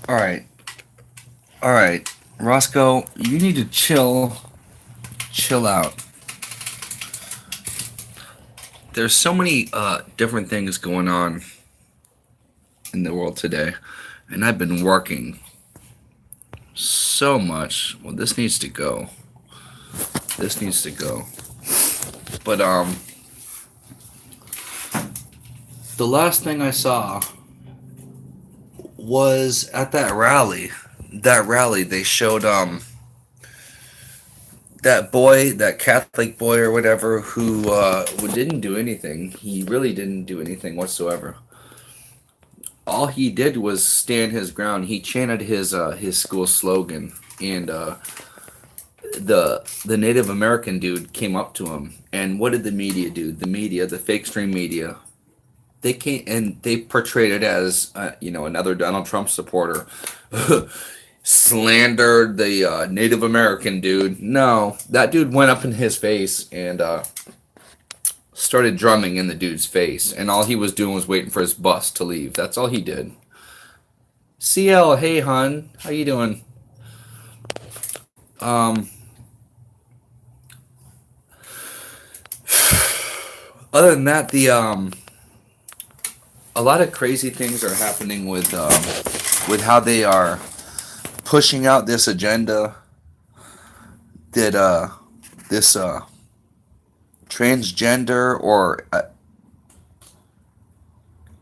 All right, all right, Roscoe, you need to chill out. There's so many different things going on in the world today, and I've been working so much. Well, this needs to go. This needs to go. But the last thing I saw was at that rally. That rally, they showed that boy, that Catholic boy or whatever, who didn't do anything. He really didn't do anything whatsoever. All he did was stand his ground. He chanted his school slogan, and the Native American dude came up to him. And what did the media do? The media, the fake stream media, they came and they portrayed it as another Donald Trump supporter. Slandered the Native American dude. No, that dude went up in his face and started drumming in the dude's face, and all he was doing was waiting for his bus to leave. That's all he did. CL, hey hun, how you doing? Um, Other than that, the a lot of crazy things are happening with how they are pushing out this agenda that this transgender or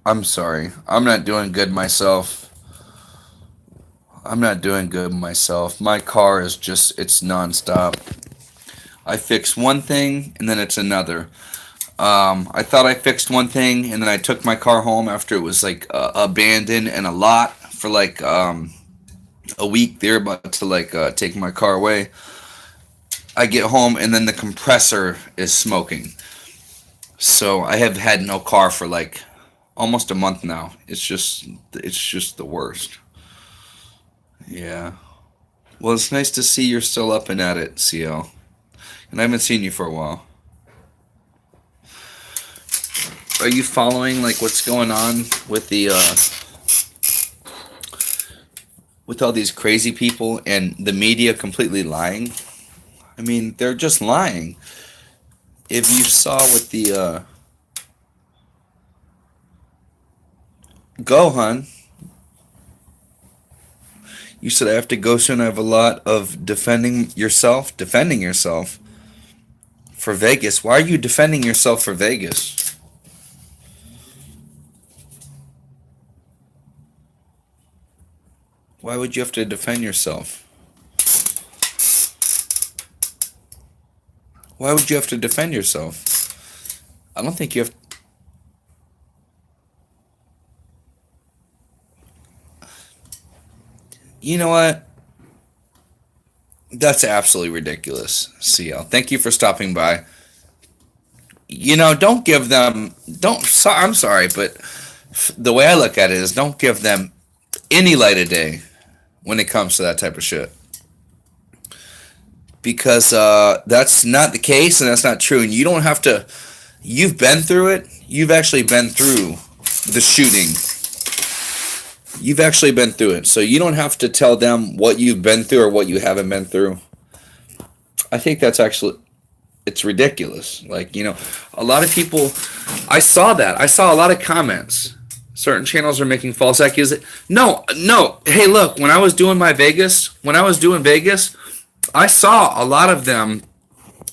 I'm sorry, I'm not doing good myself. I'm not doing good myself. My car is just it's nonstop. I fix one thing and then it's another. I thought I fixed one thing and then I took my car home after it was like abandoned in a lot for like a week. They're about to like take my car away. I get home and then the compressor is smoking. So I have had no car for like almost a month now. It's just the worst. Yeah. Well, it's nice to see you're still up and at it, CL. And I haven't seen you for a while. Are you following like what's going on with the with all these crazy people and the media completely lying? I mean, they're just lying. If you saw with the go, hun. You said I have to go soon. I have a lot of defending yourself for Vegas. Why are you defending yourself for Vegas? Why would you have to defend yourself? Why would you have to defend yourself? I don't think you have. You know what? That's absolutely ridiculous, CL. Thank you for stopping by. Don't give them. Don't. I'm sorry, but the way I look at it is don't give them any light of day when it comes to that type of shit. Because that's not the case and that's not true. And you don't have to. You've been through it. You've actually been through the shooting. You've actually been through it. So you don't have to tell them what you've been through or what you haven't been through. I think that's actually. It's ridiculous. Like, a lot of people. I saw that. I saw a lot of comments. Certain channels are making false accusations. No, no. Hey, look, when I was doing Vegas, I saw a lot of them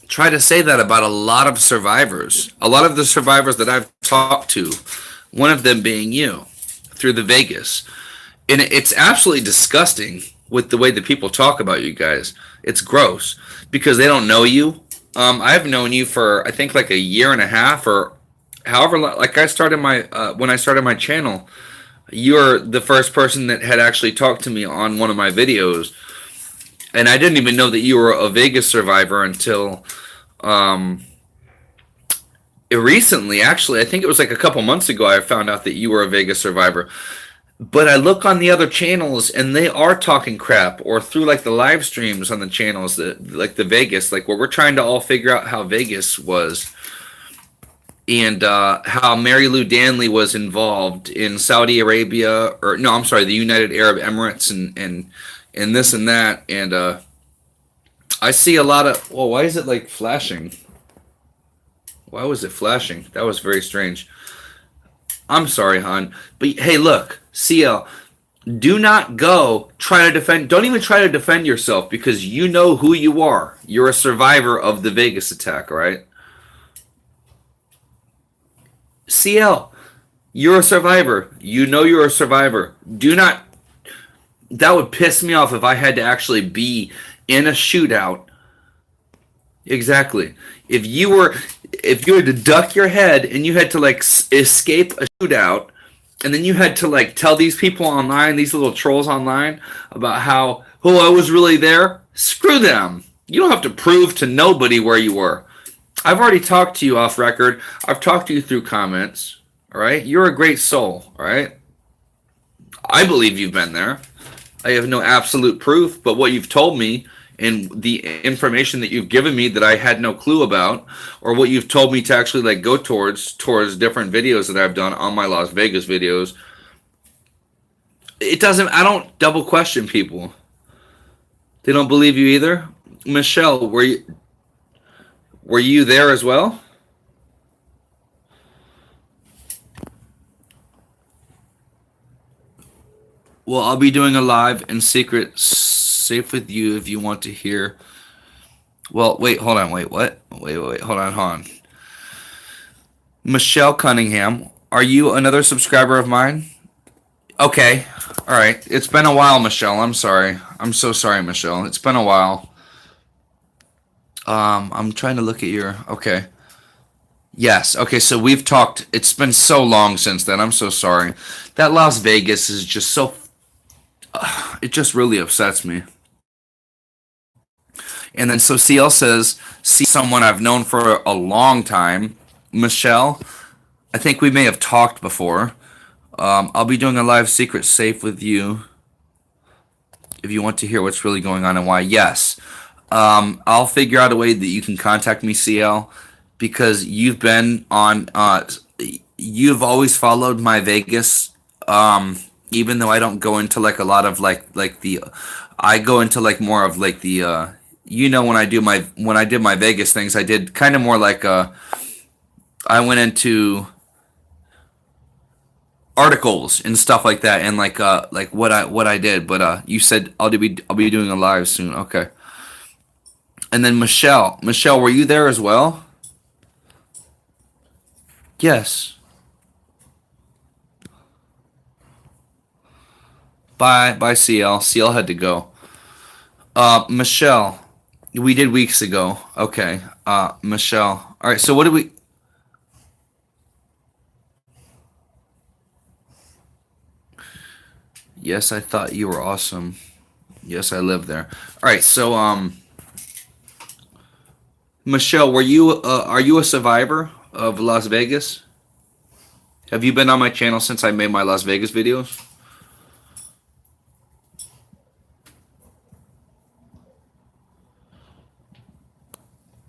try to say that about a lot of survivors. A lot of the survivors that I've talked to, one of them being you, through the Vegas. And it's absolutely disgusting with the way that people talk about you guys. It's gross because they don't know you. I've known you for, I think, like a year and a half or however, like I started when I started my channel, you're the first person that had actually talked to me on one of my videos. And I didn't even know that you were a Vegas survivor until recently. Actually, I think it was like a couple months ago I found out that you were a Vegas survivor. But I look on the other channels and they are talking crap, or through like the live streams on the channels that like the Vegas, like where we're trying to all figure out how Vegas was. and how Mary Lou Danley was involved in Saudi Arabia, or no, I'm sorry, the United Arab Emirates, and this and that, and I see a lot of. Well, why is it like flashing? Why was it flashing? That was very strange. I'm sorry, hon, but hey, look, CL. Do not go try to defend. Don't even try to defend yourself because you know who you are. You're a survivor of the Vegas attack, right? CL, you're a survivor. You know you're a survivor. Do not. That would piss me off if I had to actually be in a shootout. Exactly. If you had to duck your head and you had to like escape a shootout, and then you had to like tell these people online, these little trolls online, about how, oh, I was really there. Screw them. You don't have to prove to nobody where you were. I've already talked to you off record. I've talked to you through comments. All right? You're a great soul. All right? I believe you've been there. I have no absolute proof, but what you've told me and the information that you've given me that I had no clue about, or what you've told me to actually like go towards different videos that I've done on my Las Vegas videos, it doesn't. I don't double question people. They don't believe you either. Michelle, were you there as well? Well, I'll be doing a live in secret, safe with you if you want to hear. Well, wait, hold on, wait, what? Wait, hold on. Michelle Cunningham, are you another subscriber of mine? Okay, all right. It's been a while, Michelle. I'm sorry. I'm so sorry, Michelle. It's been a while. I'm trying to look at your. Okay. Yes. Okay. So we've talked. It's been so long since then. I'm so sorry. That Las Vegas is just so. It just really upsets me. And then so CL says, see someone I've known for a long time, Michelle. I think we may have talked before. I'll be doing a live secret safe with you if you want to hear what's really going on and why. Yes. I'll figure out a way that you can contact me, CL, because you've been on. You've always followed my Vegas. Even though I don't go into like a lot of like the, I go into like more of like the. When I did my Vegas things, I did kind of more like I went into articles and stuff like that, and like what I did. But you said I'll be doing a live soon. Okay. And then Michelle, were you there as well? Yes. Bye, CL. CL had to go. Michelle, we did weeks ago. Okay. Michelle. All right. So what did we? Yes, I thought you were awesome. Yes, I live there. All right. So Michelle, are you a survivor of Las Vegas? Have you been on my channel since I made my Las Vegas videos?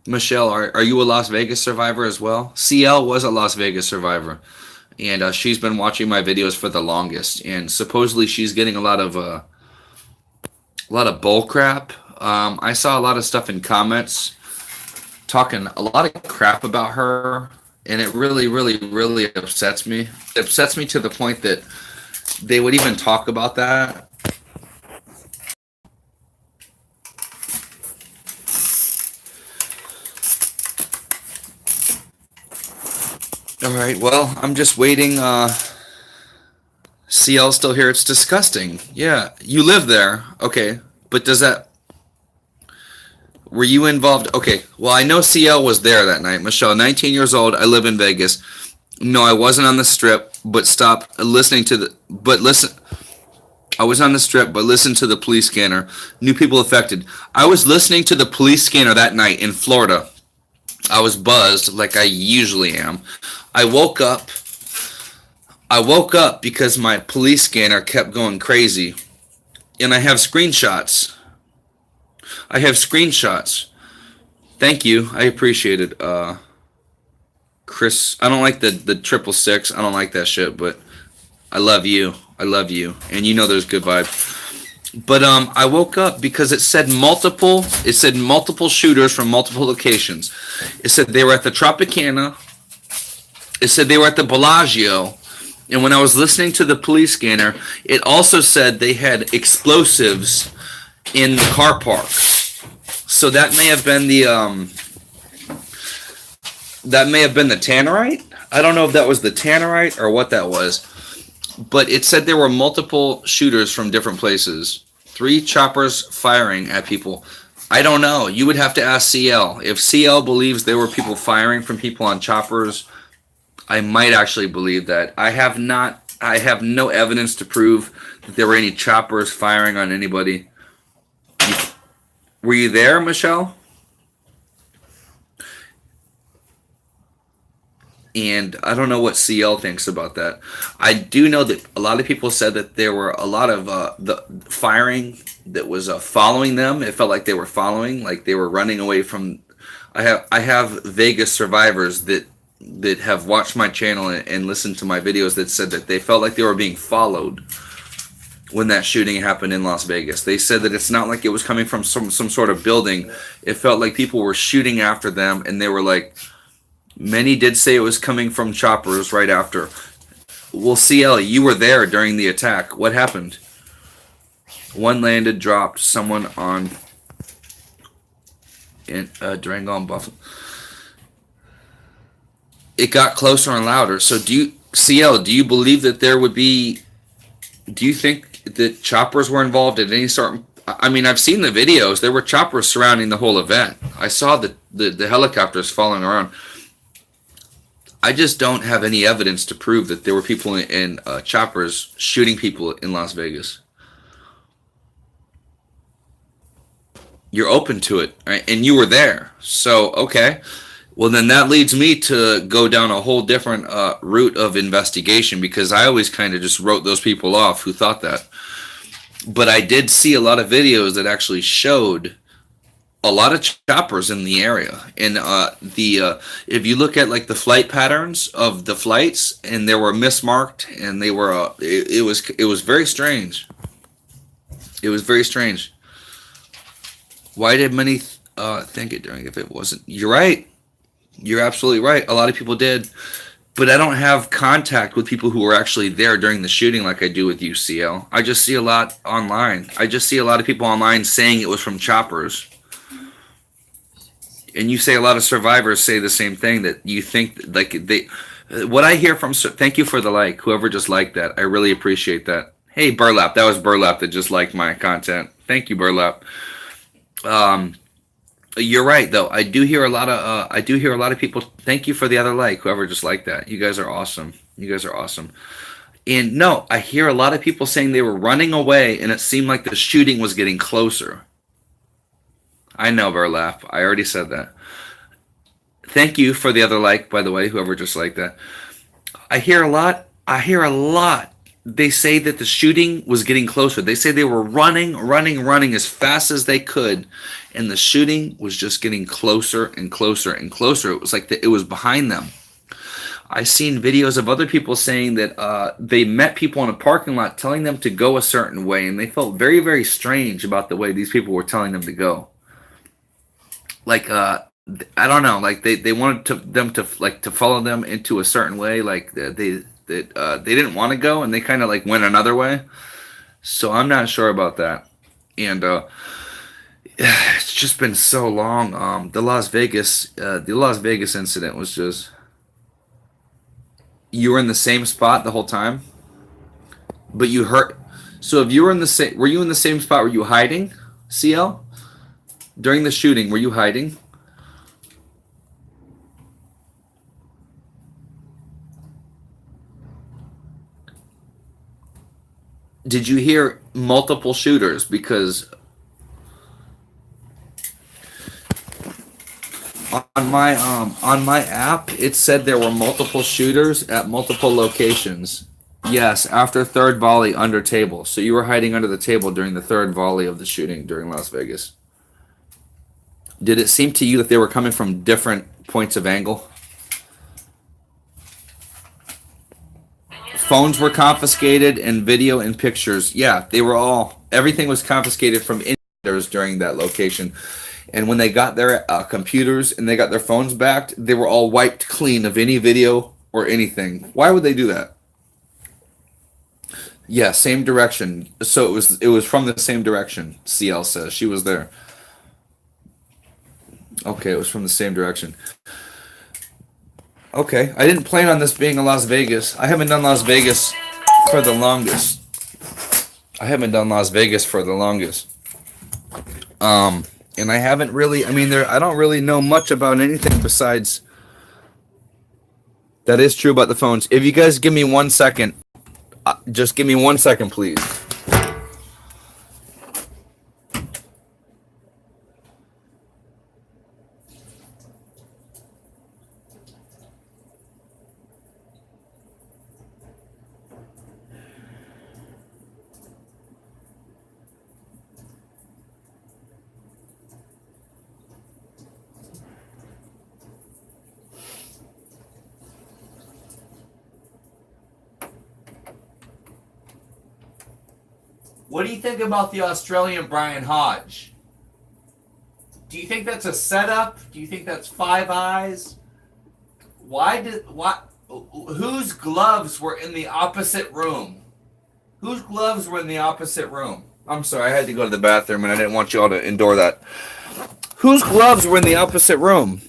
Michelle, are you a Las Vegas survivor as well? CL was a Las Vegas survivor, and she's been watching my videos for the longest. And supposedly she's getting a lot of bull crap. I saw a lot of stuff in comments talking a lot of crap about her, and it really, really, really upsets me. It upsets me to the point that they would even talk about that. All right, well, I'm just waiting. CL's still here. It's disgusting. Yeah, you live there. Okay, but were you involved? Okay, well, I know CL was there that night. Michelle, 19 years old. I live in Vegas. No, I wasn't on the strip, but listen. I was on the strip, but listen to the police scanner. New people affected. I was listening to the police scanner that night in Florida. I was buzzed like I usually am. I woke up because my police scanner kept going crazy. And I have screenshots. Thank you. I appreciate it. Chris, I don't like the 666. I don't like that shit, but I love you. I love you. And you know there's good vibes. But I woke up because it said multiple shooters from multiple locations. It said they were at the Tropicana. It said they were at the Bellagio. And when I was listening to the police scanner, it also said they had explosives in the car park. So that may have been the tannerite. I don't know if that was the tannerite or what that was. But it said there were multiple shooters from different places. 3 choppers firing at people. I don't know. You would have to ask CL. If CL believes there were people firing from people on choppers, I might actually believe that. I have no evidence to prove that there were any choppers firing on anybody. Were you there, Michelle? And I don't know what CL thinks about that. I do know that a lot of people said that there were a lot of the firing that was following them. It felt like they were following, like they were running away from. I have Vegas survivors that have watched my channel and listened to my videos that said that they felt like they were being followed when that shooting happened in Las Vegas. They said that it's not like it was coming from some sort of building. It felt like people were shooting after them, and they were like. Many did say it was coming from choppers right after. Well, CL, you were there during the attack. What happened? One landed, dropped someone on in Durango and Buffalo. It got closer and louder. So CL, do you believe that there would be, do you think that choppers were involved in any sort? I mean, I've seen the videos. There were choppers surrounding the whole event. I saw the helicopters following around. I just don't have any evidence to prove that there were people in choppers shooting people in Las Vegas. You're open to it, right? And you were there. So, okay. Well, then that leads me to go down a whole different route of investigation, because I always kind of just wrote those people off who thought that. But I did see a lot of videos that actually showed a lot of choppers in the area, and if you look at like the flight patterns of the flights, and they were mismarked, and they were it was very strange. It was very strange. Why did many think it during? If it wasn't, you're right. You're absolutely right. A lot of people did, but I don't have contact with people who were actually there during the shooting like I do with UCL. I just see a lot online. I just see a lot of people online saying it was from choppers. And you say a lot of survivors say the same thing, that you think like what I hear from, thank you for the like, whoever just liked that. I really appreciate that. Hey, Burlap, that was Burlap that just liked my content. Thank you, Burlap. You're right though. I do hear a lot of people. Thank you for the other like, whoever just liked that. You guys are awesome. You guys are awesome. And no, I hear a lot of people saying they were running away, and it seemed like the shooting was getting closer. I know, Burlap. I already said that. Thank you for the other like, by the way, whoever just liked that. I hear a lot. They say that the shooting was getting closer. They say they were running as fast as they could, and the shooting was just getting closer and closer and closer. It was like it was behind them. I've seen videos of other people saying that they met people in a parking lot telling them to go a certain way, and they felt very, very strange about the way these people were telling them to go. Like I don't know, like they wanted them to follow them into a certain way, like they didn't want to go, and they kind of like went another way. So I'm not sure about that. And it's just been so long. The Las Vegas incident was just, you were in the same spot the whole time, but you hurt. So if you were were you in the same spot? Were you hiding, CL? During the shooting, were you hiding? Did you hear multiple shooters? Because on my app, it said there were multiple shooters at multiple locations. Yes, after third volley under table. So you were hiding under the table during the third volley of the shooting during Las Vegas. Did it seem to you that they were coming from different points of angle? phones were confiscated and video and pictures. Yeah, they were all, everything was confiscated from insiders during that location. And when they got their computers and they got their phones back, they were all wiped clean of any video or anything. Why would they do that? Yeah, same direction. So it was from the same direction. CL says she was there. Okay, it was from the same direction. Okay, I didn't plan on this being in Las Vegas. I haven't done Las Vegas for the longest. I haven't done Las Vegas for the longest. And I haven't really. I mean, I don't really know much about anything besides. That is true about the phones. If you guys give me 1 second, just give me 1 second, please. What do you think about the Australian Brian Hodge? Do you think that's a setup? Do you think that's Five Eyes? Whose gloves were in the opposite room? Whose gloves were in the opposite room? I'm sorry, I had to go to the bathroom and I didn't want you all to endure that. Whose gloves were in the opposite room?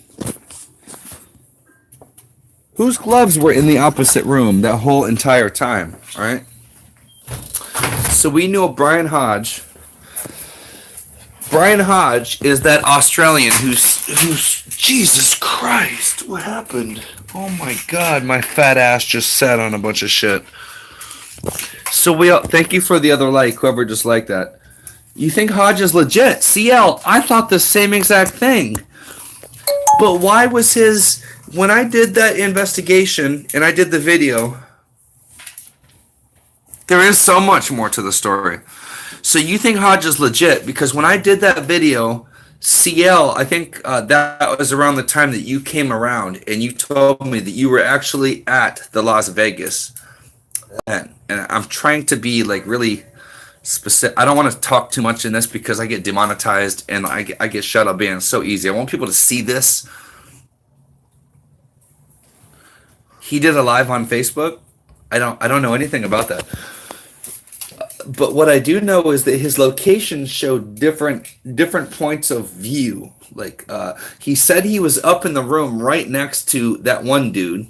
Whose gloves were in the opposite room that whole entire time, all right? So we know Brian Hodge. Brian Hodge is that Australian who's Jesus Christ, what happened? Oh my God, my fat ass just sat on a bunch of shit. So thank you for the other like, whoever just liked that. You think Hodge is legit? CL, I thought the same exact thing. But why was when I did that investigation and I did the video, there is so much more to the story. So you think Hodge is legit because when I did that video, CL, I think that was around the time that you came around and you told me that you were actually at the Las Vegas. And I'm trying to be like really specific. I don't want to talk too much in this because I get demonetized and I get shadow banned so easy. I want people to see this. He did a live on Facebook. I don't know anything about that. But what I do know is that his location showed different points of view. Like he said he was up in the room right next to that one dude.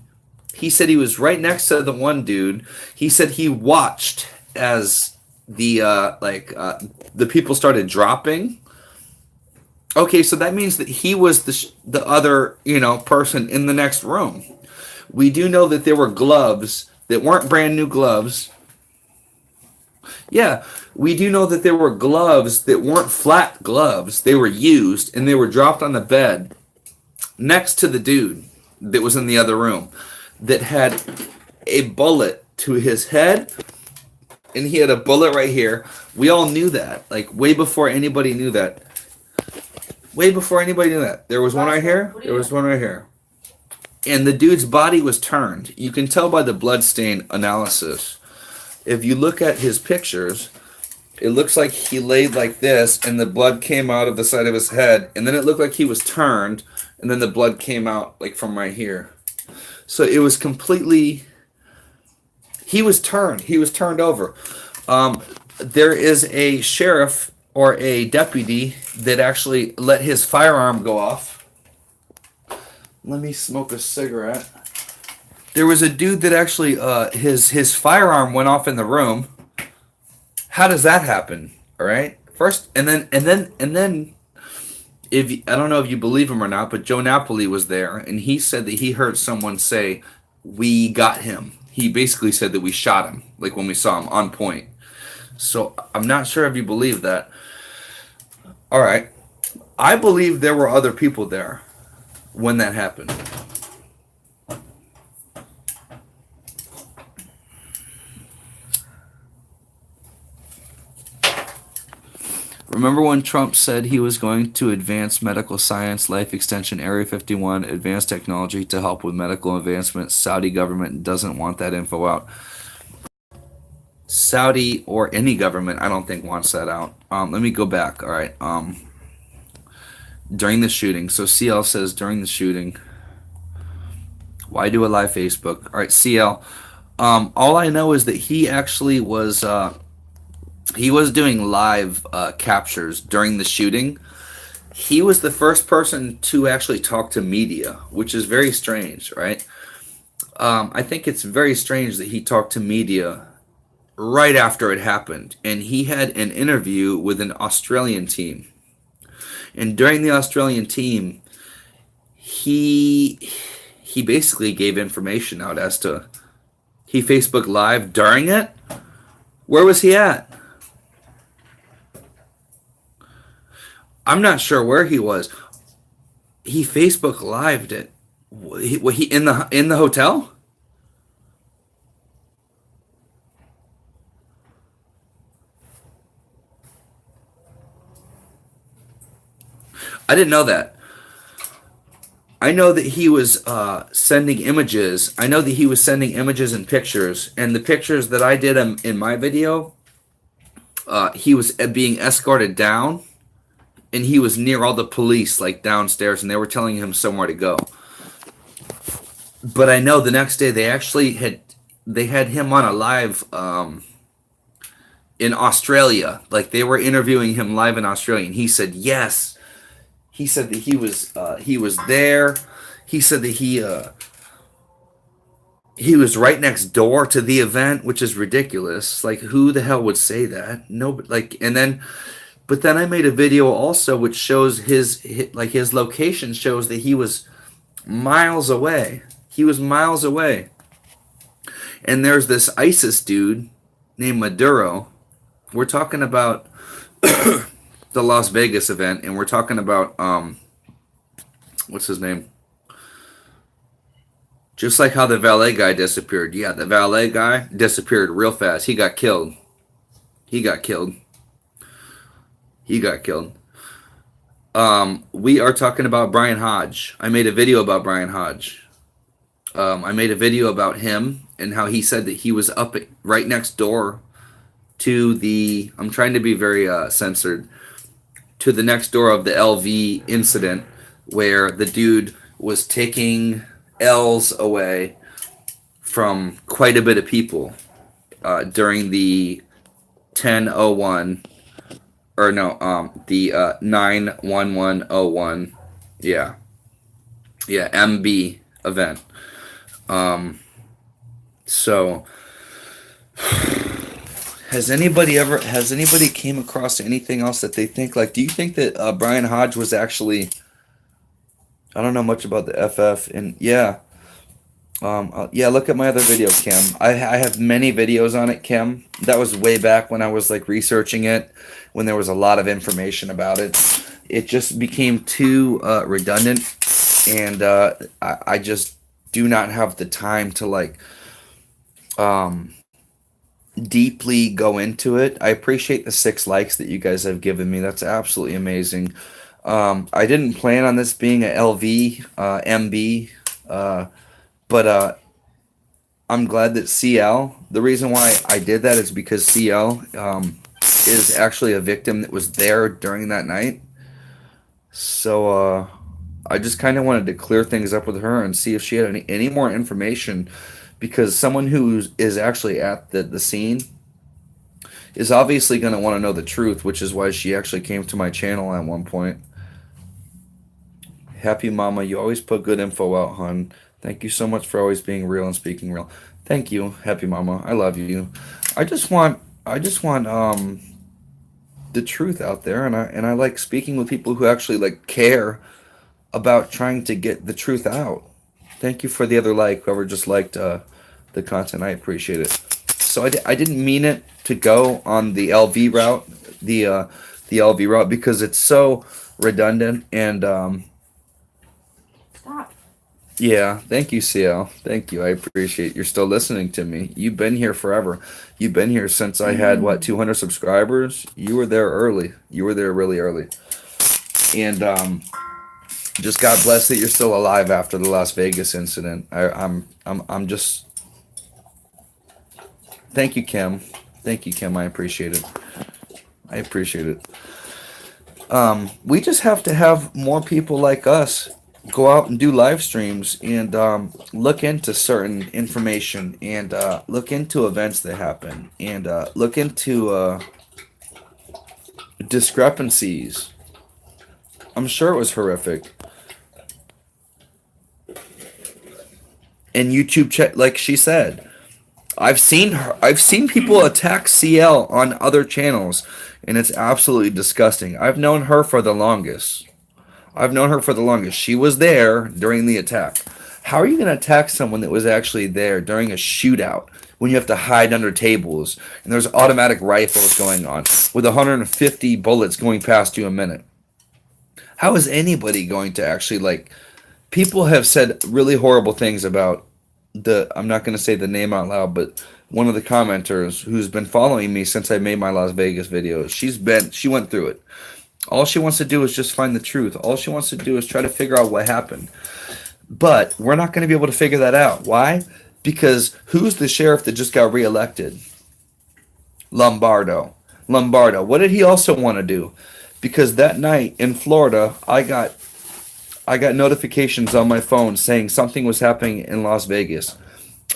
He said he was right next to the one dude. He said he watched as the people started dropping. Okay, so that means that he was the other person in the next room. We do know that there were gloves that weren't brand new gloves. Yeah, we do know that there were gloves that weren't flat gloves. They were used and they were dropped on the bed next to the dude that was in the other room that had a bullet to his head and he had a bullet right here. We all knew that, like way before anybody knew that. Way before anybody knew that. There was one right here. There was one right here. And the dude's body was turned. You can tell by the bloodstain analysis. If you look at his pictures, it looks like he laid like this and the blood came out of the side of his head. And then it looked like he was turned and then the blood came out like from right here. So it was completely, he was turned over. There is a sheriff or a deputy that actually let his firearm go off. Let me smoke a cigarette. There was a dude that actually his firearm went off in the room. How does that happen? All right. First and then if I don't know if you believe him or not, but Joe Napoli was there and he said that he heard someone say, "We got him." He basically said that we shot him, like when we saw him on point. So I'm not sure if you believe that. All right. I believe there were other people there when that happened. Remember when Trump said he was going to advance medical science, life extension, Area 51, advanced technology to help with medical advancement? Saudi government doesn't want that info out. Saudi or any government, I don't think, wants that out. Let me go back. All right. During the shooting. So CL says during the shooting. Why do a live Facebook? All right, CL. All I know is that he actually was doing live captures during the shooting. He was the first person to actually talk to media, which is very strange, right? I think it's very strange that he talked to media right after it happened, and he had an interview with an Australian team. And during the Australian team, he basically gave information out as to he Facebook Live during it. Where was he at? I'm not sure where he was. He Facebook Lived it. He in the hotel? I didn't know that. I know that he was sending images. I know that he was sending images and pictures. And the pictures that I did in my video, he was being escorted down. And he was near all the police, like downstairs, and they were telling him somewhere to go. But I know the next day they actually had him on a live in Australia. Like they were interviewing him live in Australia, and he said yes. He said that he was there. He said that he was right next door to the event, which is ridiculous. Like who the hell would say that? No, like but then I made a video also which shows his location shows that he was miles away. He was miles away. And there's this ISIS dude named Maduro. We're talking about the Las Vegas event, and we're talking about what's his name? Just like how the valet guy disappeared. Yeah, the valet guy disappeared real fast. He got killed. He got killed. We are talking about Brian Hodge. I made a video about Brian Hodge. I made a video about him and how he said that he was up right next door to the, I'm trying to be very censored, to the next door of the LV incident where the dude was taking L's away from quite a bit of people during the 1001 or no, the 91101, yeah, MB event. So has anybody came across anything else that they think, like, do you think that Brian Hodge was actually, I don't know much about the FF, and yeah, look at my other video, Kim. I have many videos on it, Kim. That was way back when I was like researching it, when there was a lot of information about it. It just became too redundant, and I just do not have the time to like deeply go into it. I appreciate the 6 likes that you guys have given me. That's absolutely amazing. I didn't plan on this being a LV MB. But I'm glad that CL, the reason why I did that is because CL is actually a victim that was there during that night. So I just kind of wanted to clear things up with her and see if she had any more information, because someone who is actually at the scene is obviously going to want to know the truth, which is why she actually came to my channel at one point. Happy Mama, you always put good info out, hon. Thank you so much for always being real and speaking real. Thank you, Happy Mama. I love you. I just want the truth out there, and I like speaking with people who actually like care about trying to get the truth out. Thank you for the other like, whoever just liked the content. I appreciate it. So I didn't mean it to go on the LV route, the LV route, because it's so redundant and Stop. Yeah, thank you, CL. Thank you. I appreciate you're still listening to me. You've been here forever. You've been here since I had, what, 200 subscribers? You were there early. You were there really early. And just God bless that you're still alive after the Las Vegas incident. I'm just... Thank you, Kim. Thank you, Kim. I appreciate it. I appreciate it. We just have to have more people like us go out and do live streams and look into certain information and look into events that happen and look into discrepancies. I'm sure it was horrific. And YouTube check, like she said, I've seen people attack CL on other channels, and it's absolutely disgusting. I've known her for the longest. I've known her for the longest. She was there during the attack. How are you going to attack someone that was actually there during a shootout when you have to hide under tables and there's automatic rifles going on with 150 bullets going past you a minute? How is anybody going to actually like? People have said really horrible things about I'm not going to say the name out loud, but one of the commenters who's been following me since I made my Las Vegas videos. She went through it. All she wants to do is just find the truth. All she wants to do is try to figure out what happened. But we're not going to be able to figure that out. Why? Because who's the sheriff that just got reelected? Lombardo. Lombardo. What did he also want to do? Because that night in Florida, I got notifications on my phone saying something was happening in Las Vegas.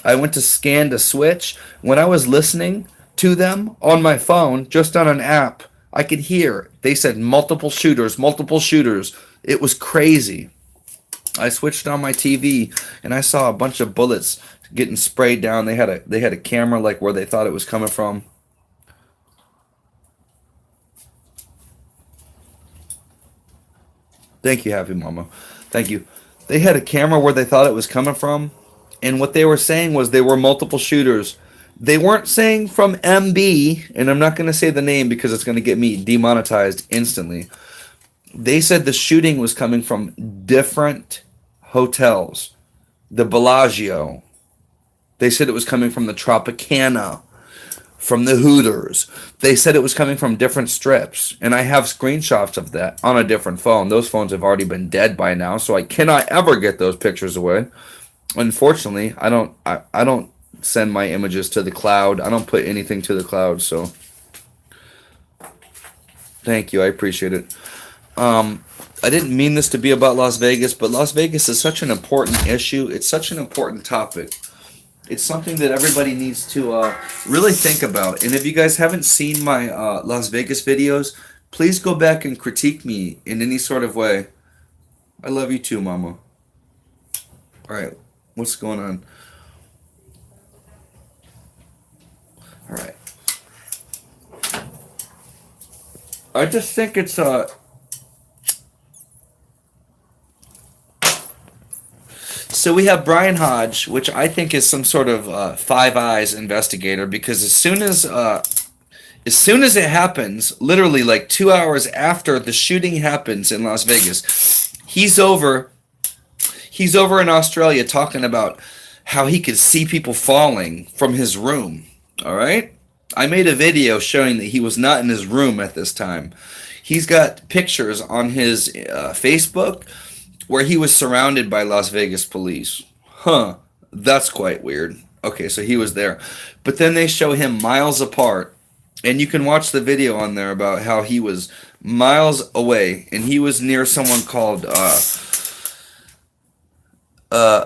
I went to scan the switch. When I was listening to them on my phone, just on an app, I could hear. They said multiple shooters, multiple shooters. It was crazy. I switched on my TV and I saw a bunch of bullets getting sprayed down. They had a camera like where they thought it was coming from. Thank you, Happy Mama. Thank you. They had a camera where they thought it was coming from, and what they were saying was they were multiple shooters. They weren't saying from MB, and I'm not going to say the name because it's going to get me demonetized instantly. They said the shooting was coming from different hotels. The Bellagio. They said it was coming from the Tropicana, from the Hooters. They said it was coming from different strips, and I have screenshots of that on a different phone. Those phones have already been dead by now, so I cannot ever get those pictures away. Unfortunately, I don't send my images to the cloud. I don't put anything to the cloud, so thank you. I appreciate it. I didn't mean this to be about Las Vegas, but Las Vegas is such an important issue. It's such an important topic. It's something that everybody needs to really think about. And if you guys haven't seen my Las Vegas videos, please go back and critique me in any sort of way. I love you too, Mama. All right, what's going on? All right. I just think it's So we have Brian Hodge, which I think is some sort of Five Eyes investigator, because as soon as it happens, literally like 2 hours after the shooting happens in Las Vegas, he's over in Australia talking about how he could see people falling from his room. All right? I made a video showing that he was not in his room at this time. He's got pictures on his Facebook where he was surrounded by Las Vegas police. Huh, that's quite weird. Okay, so he was there. But then they show him miles apart, and you can watch the video on there about how he was miles away, and he was near someone called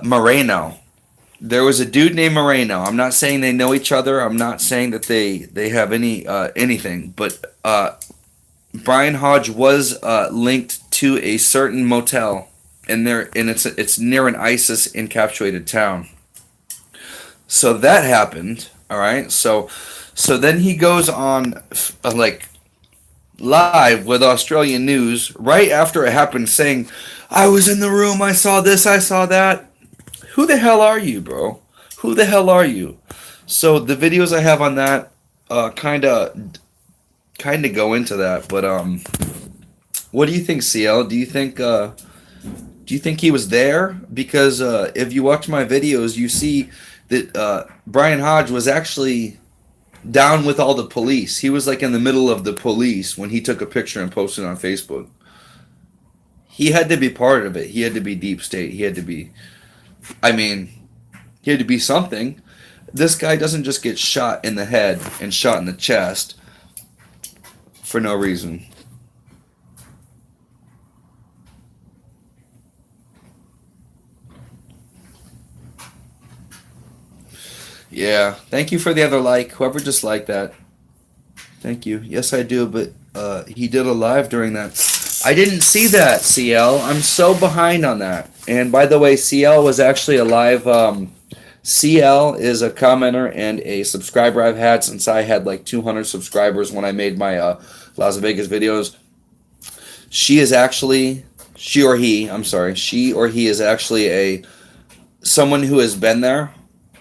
Moreno. There was a dude named Moreno. I'm not saying they know each other. I'm not saying that they have anything, but Brian Hodge was linked to a certain motel, and it's near an ISIS encapsulated town. So that happened. All right. So then he goes on like live with Australian news right after it happened, saying, "I was in the room. I saw this. I saw that." Who the hell are you, bro? Who the hell are you? So the videos I have on that kind of go into that. But what do you think, CL? Do you think he was there? Because if you watch my videos, you see that Brian Hodge was actually down with all the police. He was like in the middle of the police when he took a picture and posted it on Facebook. He had to be part of it. He had to be deep state. He had to be something. This guy doesn't just get shot in the head and shot in the chest for no reason. Yeah, thank you for the other like. Whoever just liked that. Thank you. Yes, I do, but he did a live during that. I didn't see that, CL. I'm so behind on that. And by the way, CL was actually a live. CL is a commenter and a subscriber I've had since I had like 200 subscribers when I made my Las Vegas videos. She is actually, she or he, I'm sorry, she or he is actually someone who has been there,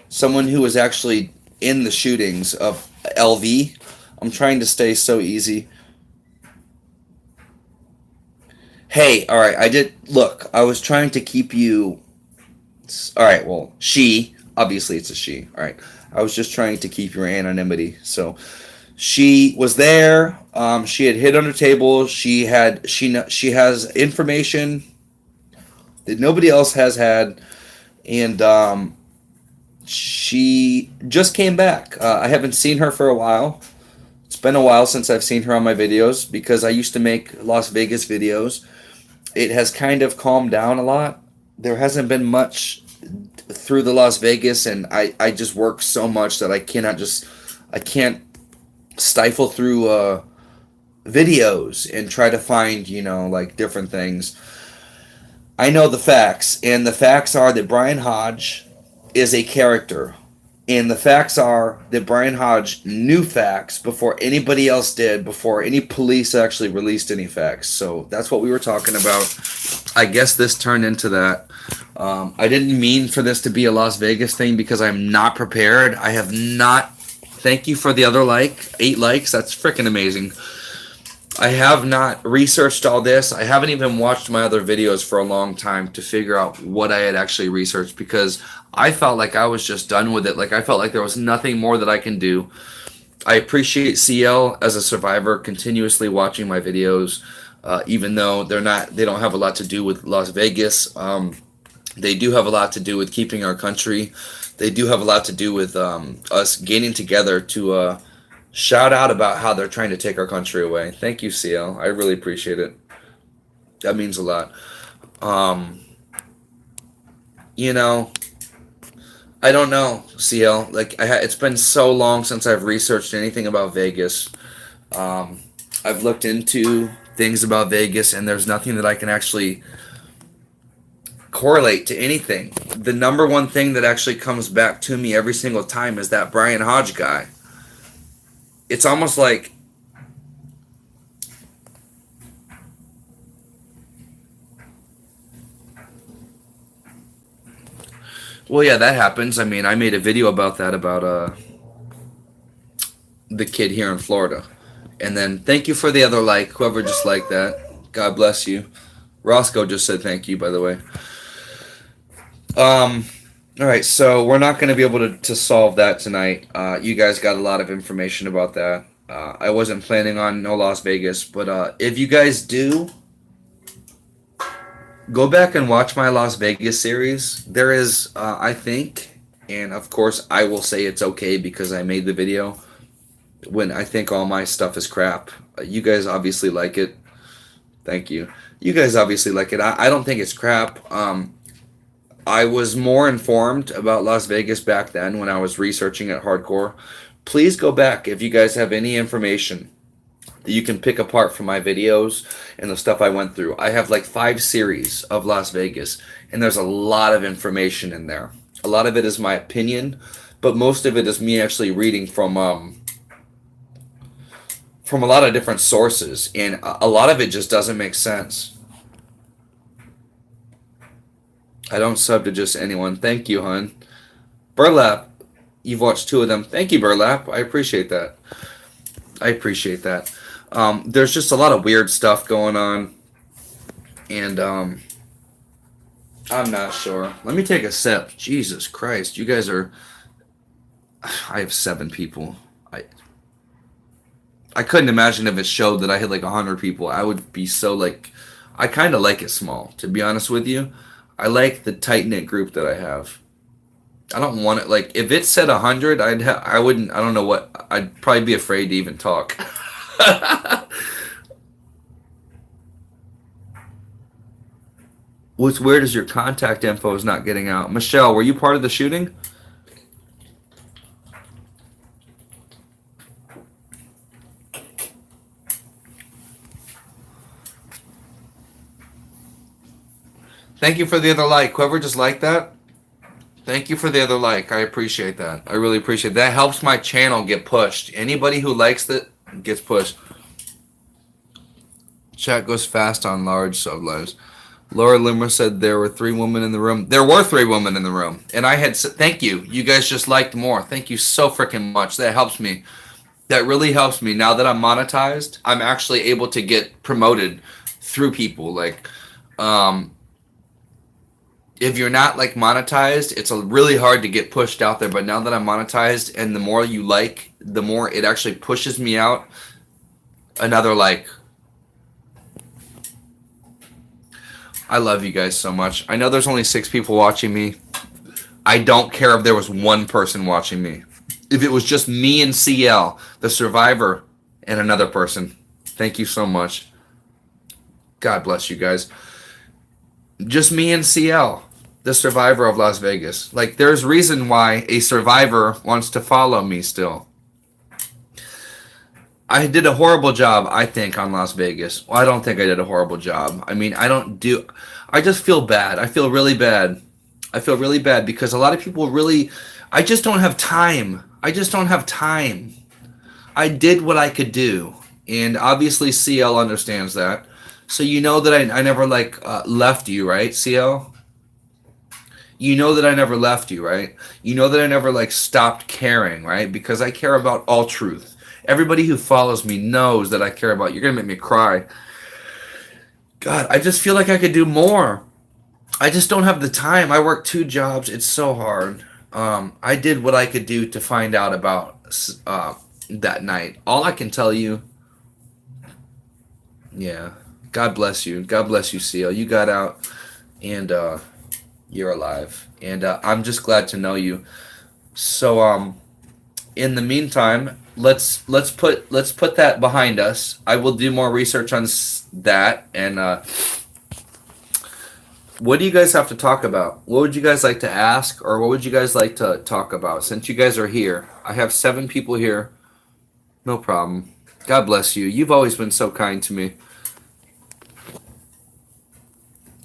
someone who was actually in the shootings of LV. I'm trying to stay so easy. Hey, all right, look, I was trying to keep you, all right, well, she, obviously it's a she, all right. I was just trying to keep your anonymity. So she was there. She had hid under tables. She has information that nobody else has had, and she just came back. I haven't seen her for a while. It's been a while since I've seen her on my videos because I used to make Las Vegas videos. It has kind of calmed down a lot. There hasn't been much through the Las Vegas, and I just work so much that I can't stifle through videos and try to find, like different things. I know the facts, and the facts are that Brian Hodge is a character. And the facts are that Brian Hodge knew facts before anybody else did, before any police actually released any facts. So that's what we were talking about. I guess this turned into that. I didn't mean for this to be a Las Vegas thing because I'm not prepared. I have not. Thank you for the other 8 likes. That's freaking amazing. I have not researched all this. I haven't even watched my other videos for a long time to figure out what I had actually researched because I felt like I was just done with it. Like I felt like there was nothing more that I can do. I appreciate CL as a survivor continuously watching my videos, even though they don't have a lot to do with Las Vegas. They do have a lot to do with keeping our country. They do have a lot to do with us getting together to shout out about how they're trying to take our country away. Thank you, CL. I really appreciate it. That means a lot. I don't know, CL. It's been so long since I've researched anything about Vegas. I've looked into things about Vegas, and there's nothing that I can actually correlate to anything. The number one thing that actually comes back to me every single time is that Brian Hodge guy. It's almost like well, yeah, that happens. I mean, I made a video about that, about the kid here in Florida. And then thank you for the other like, whoever just liked that. God bless you. Roscoe just said thank you, by the way. All right, so we're not going to be able to solve that tonight. You guys got a lot of information about that. I wasn't planning on no Las Vegas, but if you guys do, go back and watch my Las Vegas series. There is, I think, and of course I will say it's okay because I made the video, when I think all my stuff is crap. You guys obviously like it. Thank you. You guys obviously like it. I don't think it's crap. I was more informed about Las Vegas back then when I was researching it hardcore. Please go back if you guys have any information that you can pick apart from my videos and the stuff I went through. I have like 5 series of Las Vegas, and there's a lot of information in there. A lot of it is my opinion, but most of it is me actually reading from a lot of different sources, and a lot of it just doesn't make sense. I don't sub to just anyone. Thank you, hon. Burlap, you've watched 2 of them. Thank you, Burlap. I appreciate that. There's just a lot of weird stuff going on, and I'm not sure. Let me take a sip. Jesus Christ, you guys are... I have 7 people. I couldn't imagine if it showed that I had like 100 people. I would be so like... I kind of like it small, to be honest with you. I like the tight-knit group that I have. I don't want it. Like, if it said 100, I wouldn't. I don't know what. I'd probably be afraid to even talk. What's weird is your contact info is not getting out. Michelle, were you part of the shooting? Thank you for the other like. Whoever just liked that, thank you for the other like. I appreciate that. I really appreciate that. That helps my channel get pushed. Anybody who likes it gets pushed. Chat goes fast on large sub lives. Laura Limmer said there were 3 women in the room. There were 3 women in the room. And I had said, thank you. You guys just liked more. Thank you so freaking much. That helps me. That really helps me. Now that I'm monetized, I'm actually able to get promoted through people. Like, if you're not like monetized, it's really hard to get pushed out there. But now that I'm monetized, and the more you like, the more it actually pushes me out. Another like. I love you guys so much. I know there's only 6 people watching me. I don't care if there was 1 person watching me. If it was just me and CL, the survivor, and another person. Thank you so much. God bless you guys. Just me and CL, the survivor of Las Vegas. Like, there's reason why a survivor wants to follow me still. I did a horrible job, I think, on Las Vegas. Well, I don't think I did a horrible job. I mean, I just feel bad. I feel really bad. I feel really bad because a lot of people really, I just don't have time. I just don't have time. I did what I could do. And obviously CL understands that. So you know that I never left you, right, CL? You know that I never left you, right? You know that I never stopped caring, right? Because I care about all truth. Everybody who follows me knows that I care about. You're going to make me cry. God, I just feel like I could do more. I just don't have the time. I work 2 jobs. It's so hard. I did what I could do to find out about that night. All I can tell you, yeah, God bless you. God bless you, CL. You got out, and you're alive. And I'm just glad to know you. So, in the meantime, let's put that behind us. I will do more research on that. And what do you guys have to talk about? What would you guys like to ask, or what would you guys like to talk about? Since you guys are here, I have 7 people here. No problem. God bless you. You've always been so kind to me.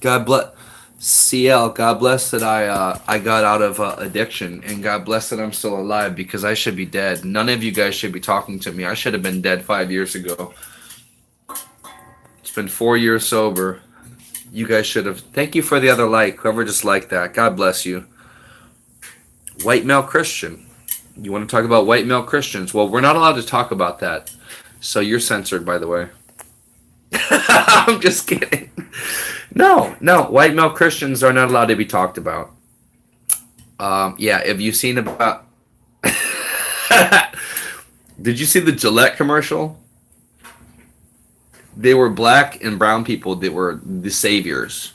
God bless. CL, God bless that I got out of addiction, and God bless that I'm still alive, because I should be dead. None of you guys should be talking to me. I should have been dead 5 years ago. It's been 4 years sober. You guys should have. Thank you for the other like. Whoever just liked that. God bless you. White male Christian. You want to talk about white male Christians? Well, we're not allowed to talk about that. So you're censored, by the way. I'm just kidding. No. White male Christians are not allowed to be talked about. Yeah, have you seen about... Did you see the Gillette commercial? They were black and brown people that were the saviors.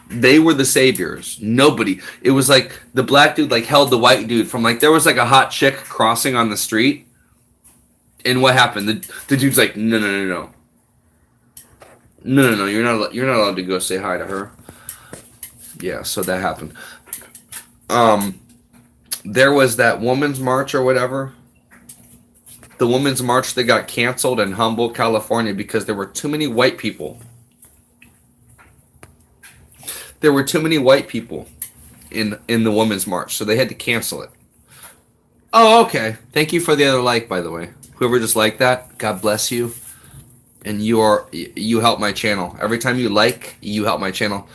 They were the saviors. Nobody. It was like the black dude held the white dude from there was a hot chick crossing on the street. And what happened? The dude's like, no. No, you're not allowed to go say hi to her. Yeah, so that happened. There was that women's march or whatever. The women's march that got canceled in Humboldt, California, because there were too many white people. There were too many white people in the women's march, so they had to cancel it. Oh, okay. Thank you for the other like, by the way. Whoever just liked that, God bless you. And you help my channel. Every time you like, you help my channel.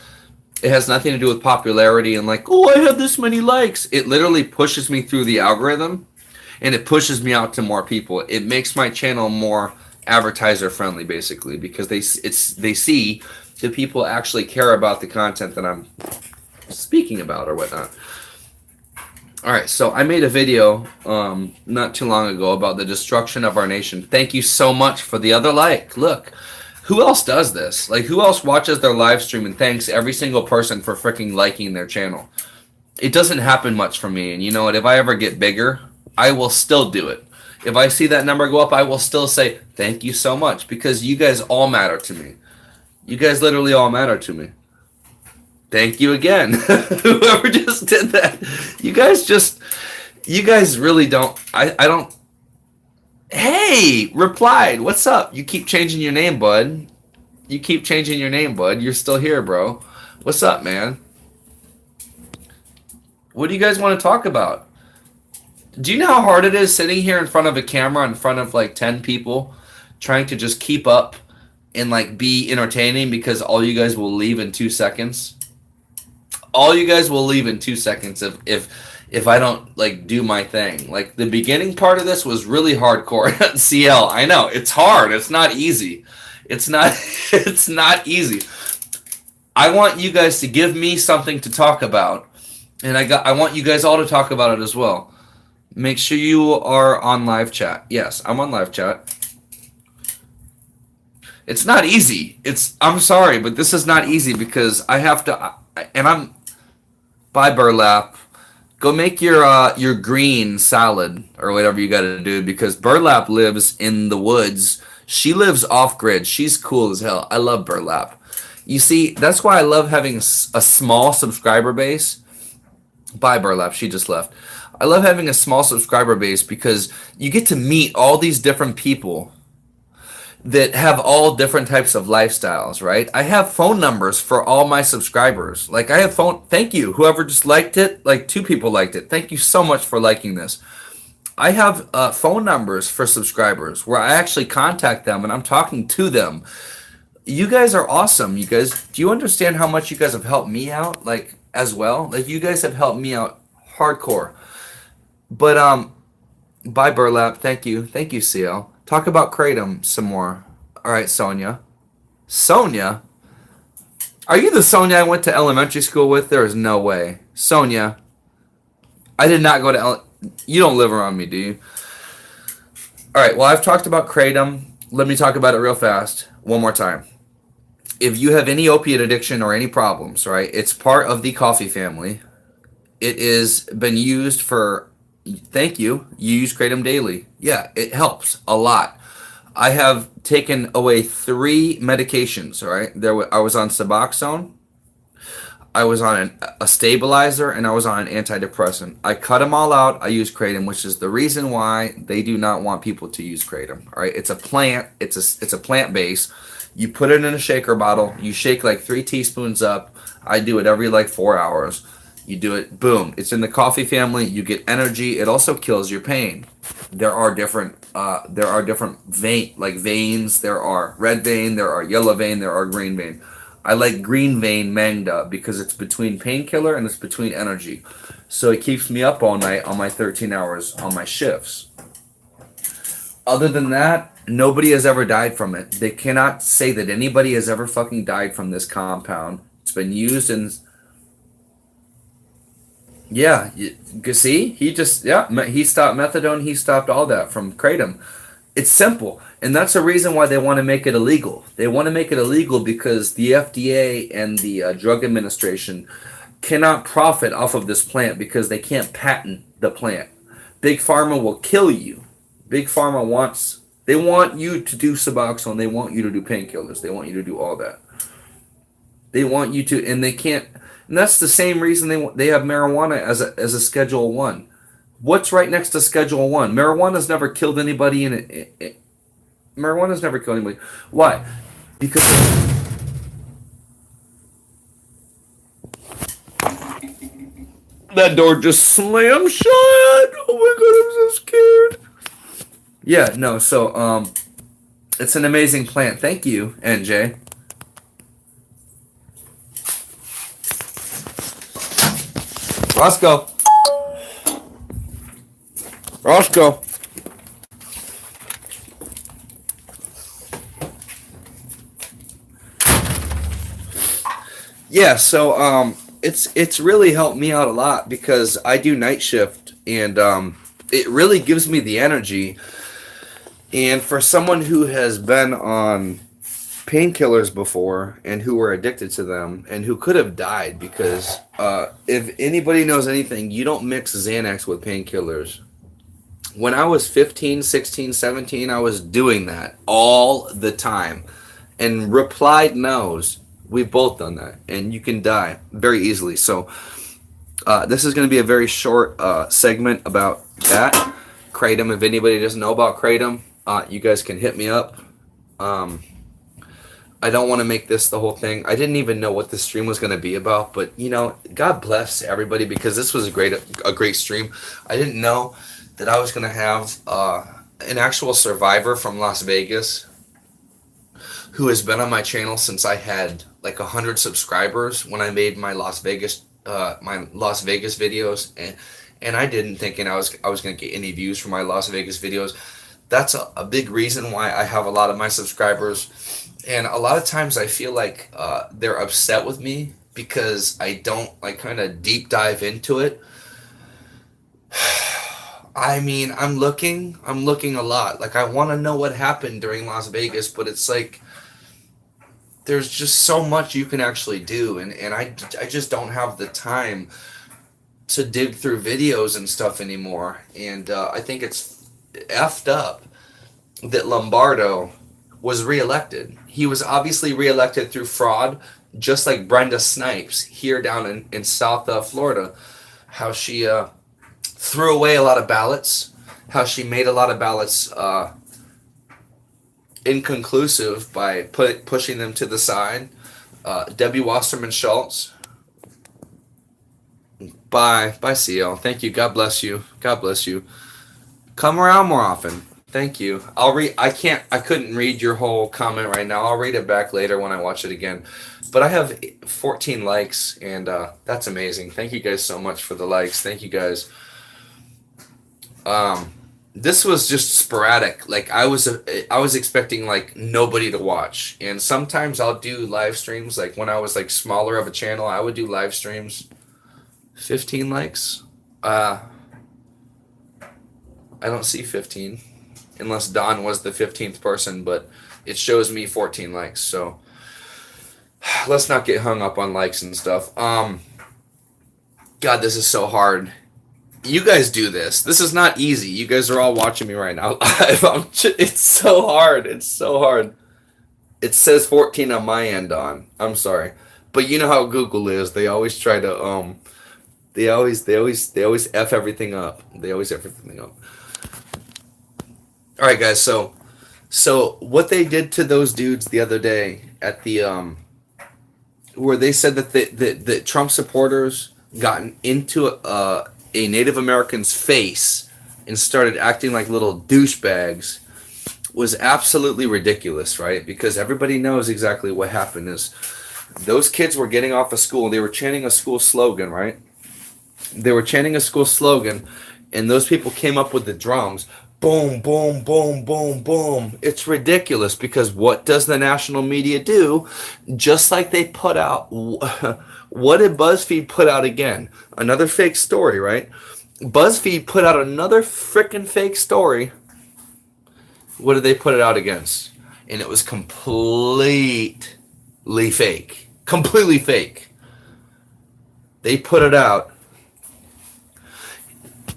It has nothing to do with popularity and oh, I have this many likes. It literally pushes me through the algorithm, and it pushes me out to more people. It makes my channel more advertiser friendly, basically, because they see that people actually care about the content that I'm speaking about or whatnot. All right, so I made a video not too long ago about the destruction of our nation. Thank you so much for the other like. Look, who else does this? Who else watches their live stream and thanks every single person for freaking liking their channel? it doesn't happen much for me. And you know what? If I ever get bigger, I will still do it. If I see that number go up, I will still say thank you so much because you guys all matter to me. You guys literally all matter to me. Thank you again. Whoever just did that. You guys really don't. I don't. Hey, replied. What's up? You keep changing your name, bud. You keep changing your name, bud. You're still here, bro. What's up, man? What do you guys want to talk about? Do you know how hard it is sitting here in front of a camera in front of like 10 people trying to just keep up and like be entertaining because all you guys will leave in 2 seconds? All you guys will leave in 2 seconds if I don't like do my thing. Like the beginning part of this was really hardcore. CL, I know it's hard. It's not easy. It's not it's not easy. I want you guys to give me something to talk about, and I want you guys all to talk about it as well. Make sure you are on live chat. Yes, I'm on live chat. It's not easy. I'm sorry, but this is not easy because I have to and I'm bye burlap. Go make your green salad or whatever you got to do because burlap lives in the woods. She lives off grid. She's cool as hell. I love burlap. You see, that's why I love having a small subscriber base. Bye burlap. She just left. I love having a small subscriber base because you get to meet all these different people that have all different types of lifestyles, right? I have phone numbers for all my subscribers. Like I have thank you. Whoever just liked it, like 2 people liked it. Thank you so much for liking this. I have phone numbers for subscribers where I actually contact them and I'm talking to them. You guys are awesome. You guys, do you understand how much you guys have helped me out? Like as well? Like you guys have helped me out hardcore. But bye burlap. Thank you. Thank you, CL. Talk about Kratom some more. All right, Sonia. Sonia? Are you the Sonia I went to elementary school with? There is no way. Sonia. I did not go to you don't live around me, do you? All right, well, I've talked about Kratom. Let me talk about it real fast one more time. If you have any opiate addiction or any problems, right, it's part of the coffee family. It has been used for, thank you, you use Kratom daily. Yeah, it helps a lot. I have taken away 3 medications, all right? I was on Suboxone, I was on a stabilizer, and I was on an antidepressant. I cut them all out. I use Kratom, which is the reason why they do not want people to use Kratom, all right? It's a plant. It's a plant base. You put it in a shaker bottle. You shake like 3 teaspoons up. I do it every like 4 hours. You do it, boom. It's in the coffee family. You get energy. It also kills your pain. There are different veins. There are red vein. There are yellow vein. There are green vein. I like green vein mangda because it's between painkiller and it's between energy. So it keeps me up all night on my 13 hours on my shifts. Other than that, nobody has ever died from it. They cannot say that anybody has ever fucking died from this compound. It's been used in... Yeah, you see? He stopped methadone. He stopped all that from Kratom. It's simple. And that's the reason why they want to make it illegal. They want to make it illegal because the FDA and the Drug Administration cannot profit off of this plant because they can't patent the plant. Big Pharma will kill you. Big Pharma they want you to do Suboxone. They want you to do painkillers. They want you to do all that. They want you to, and they can't. And that's the same reason they have marijuana as a Schedule 1. What's right next to Schedule 1? Marijuana's never killed anybody in it. Marijuana's never killed anybody. Why? Because that door just slammed shut. Oh my god, I'm so scared. Yeah, no, so it's an amazing plant. Thank you, NJ. Roscoe. Yeah, so it's really helped me out a lot because I do night shift and it really gives me the energy. And for someone who has been on painkillers before and who were addicted to them and who could have died because if anybody knows anything, you don't mix Xanax with painkillers. When I was 15, 16, 17, I was doing that all the time. And replied knows. We've both done that. And you can die very easily. So this is going to be a very short segment about that. Kratom. If anybody doesn't know about Kratom, you guys can hit me up. I don't want to make this the whole thing. I didn't even know what this stream was going to be about, but you know, God bless everybody because this was a great stream. I didn't know that I was going to have an actual survivor from Las Vegas who has been on my channel since I had like 100 subscribers when I made my Las Vegas videos, and I didn't thinking I was going to get any views from my Las Vegas videos. That's a big reason why I have a lot of my subscribers. And a lot of times I feel like they're upset with me because I don't like kind of deep dive into it. I mean, I'm looking a lot. Like I want to know what happened during Las Vegas, but it's like there's just so much you can actually do, and I just don't have the time to dig through videos and stuff anymore. And I think it's effed up that Lombardo was reelected. He was obviously reelected through fraud, just like Brenda Snipes here down in South Florida, how she threw away a lot of ballots, how she made a lot of ballots inconclusive by pushing them to the side. Debbie Wasserman Schultz. Bye, CL. Thank you. God bless you. God bless you. Come around more often. Thank you. I'll read. I couldn't read your whole comment right now. I'll read it back later when I watch it again. But I have 14 likes, and that's amazing. Thank you guys so much for the likes. Thank you guys. This was just sporadic. Like I was expecting like nobody to watch, and sometimes I'll do live streams. Like when I was like smaller of a channel, I would do live streams. 15 likes. I don't see 15. Unless Don was the 15th person, but it shows me 14 likes, so let's not get hung up on likes and stuff. God, this is so hard. You guys do this. This is not easy. You guys are all watching me right now live. It's so hard. It's so hard. It says 14 on my end, Don. I'm sorry. But you know how Google is. They always try to, they always F everything up. They always F everything up. All right, guys. So what they did to those dudes the other day at the where they said that that Trump supporters got into a Native American's face and started acting like little douchebags was absolutely ridiculous, right? Because everybody knows exactly what happened is those kids were getting off of school. They were chanting a school slogan, right? They were chanting a school slogan, and those people came up with the drums. Boom, boom, boom, boom, boom. It's ridiculous because what does the national media do? Just like they put out, what did BuzzFeed put out again? Another fake story, right? BuzzFeed put out another freaking fake story. What did they put it out against? And it was completely fake. Completely fake. They put it out.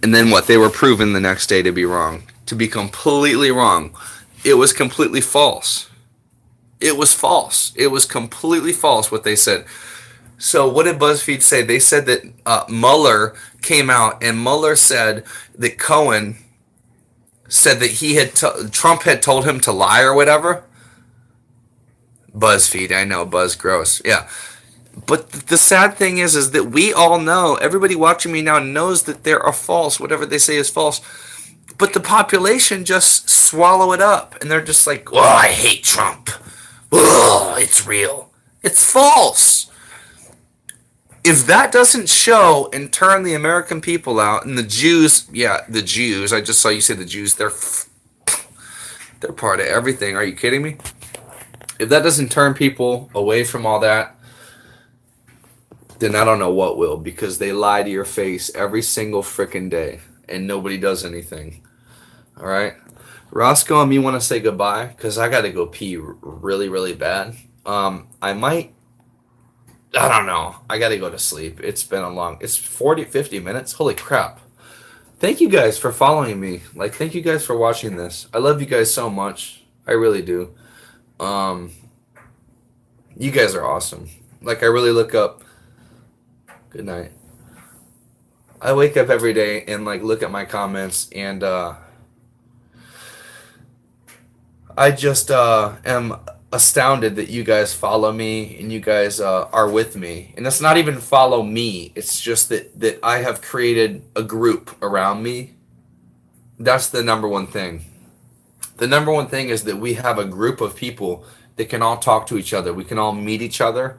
And then what? They were proven the next day to be wrong. To be completely wrong. It was completely false. It was false. It was completely false what they said. So what did BuzzFeed say? They said that Mueller came out and Mueller said that Cohen said that Trump had told him to lie or whatever. BuzzFeed, I know, Buzz gross. Yeah. But the sad thing is that we all know, everybody watching me now knows that they are false. Whatever they say is false. But the population just swallow it up. And they're just like, oh, I hate Trump. Oh, it's real. It's false. If that doesn't show and turn the American people out, and the Jews, the Jews, I just saw you say the Jews, they're part of everything. Are you kidding me? If that doesn't turn people away from all that, then I don't know what will, because they lie to your face every single freaking day, and nobody does anything. All right? Roscoe and me want to say goodbye because I got to go pee really, really bad. I might. I don't know. I got to go to sleep. It's been a long. It's 40, 50 minutes. Holy crap. Thank you guys for following me. Like, thank you guys for watching this. I love you guys so much. I really do. Um, you guys are awesome. Like, I really look up. Good night. I wake up every day and like look at my comments and I just am astounded that you guys follow me and you guys are with me. And it's not even follow me. It's just that I have created a group around me. That's the number one thing. The number one thing is that we have a group of people that can all talk to each other. We can all meet each other,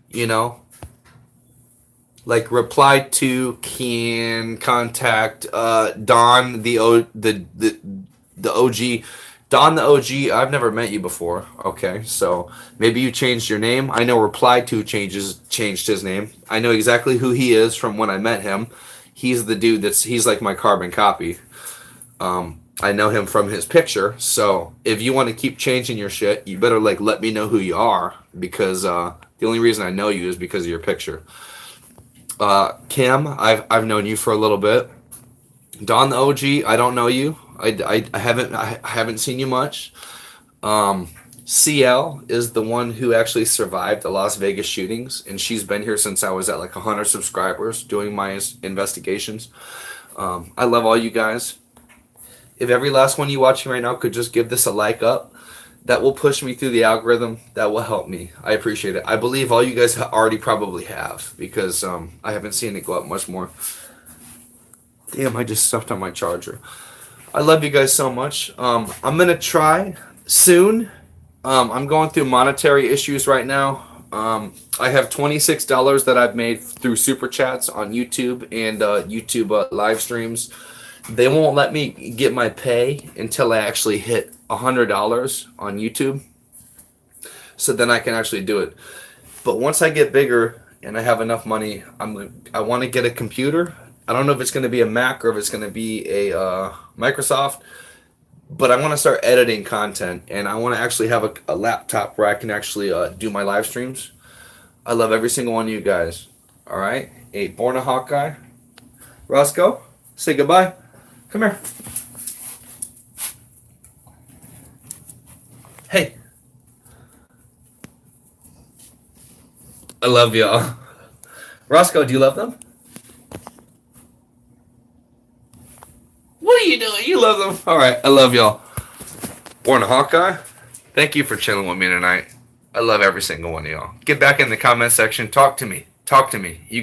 you know. Like reply to, can contact Don the OG. Don the OG, I've never met you before. Okay, so maybe you changed your name. I know reply to changed his name. I know exactly who he is from when I met him. He's the dude he's like my carbon copy. I know him from his picture. So if you want to keep changing your shit, you better like let me know who you are because the only reason I know you is because of your picture. Kim, I've known you for a little bit. Don the OG, I don't know you. I haven't seen you much. CL is the one who actually survived the Las Vegas shootings, and she's been here since I was at like 100 subscribers doing my investigations. I love all you guys. If every last one you watching right now could just give this a like up, that will push me through the algorithm. That will help me. I appreciate it. I believe all you guys already probably have because I haven't seen it go up much more. Damn, I just stuffed on my charger. I love you guys so much. I'm going to try soon. I'm going through monetary issues right now. I have $26 that I've made through super chats on YouTube and YouTube live streams. They won't let me get my pay until I actually hit $100 on YouTube. So then I can actually do it. But once I get bigger and I have enough money, I want to get a computer. I don't know if it's going to be a Mac or if it's going to be a Microsoft, but I want to start editing content and I want to actually have a laptop where I can actually do my live streams. I love every single one of you guys. All right, born a Hawkeye. Roscoe, say goodbye. Come here. Hey. I love y'all. Roscoe, do you love them? What are you doing? You love them? All right, I love y'all. Born a Hawkeye, thank you for chilling with me tonight. I love every single one of y'all. Get back in the comment section. Talk to me. Talk to me. You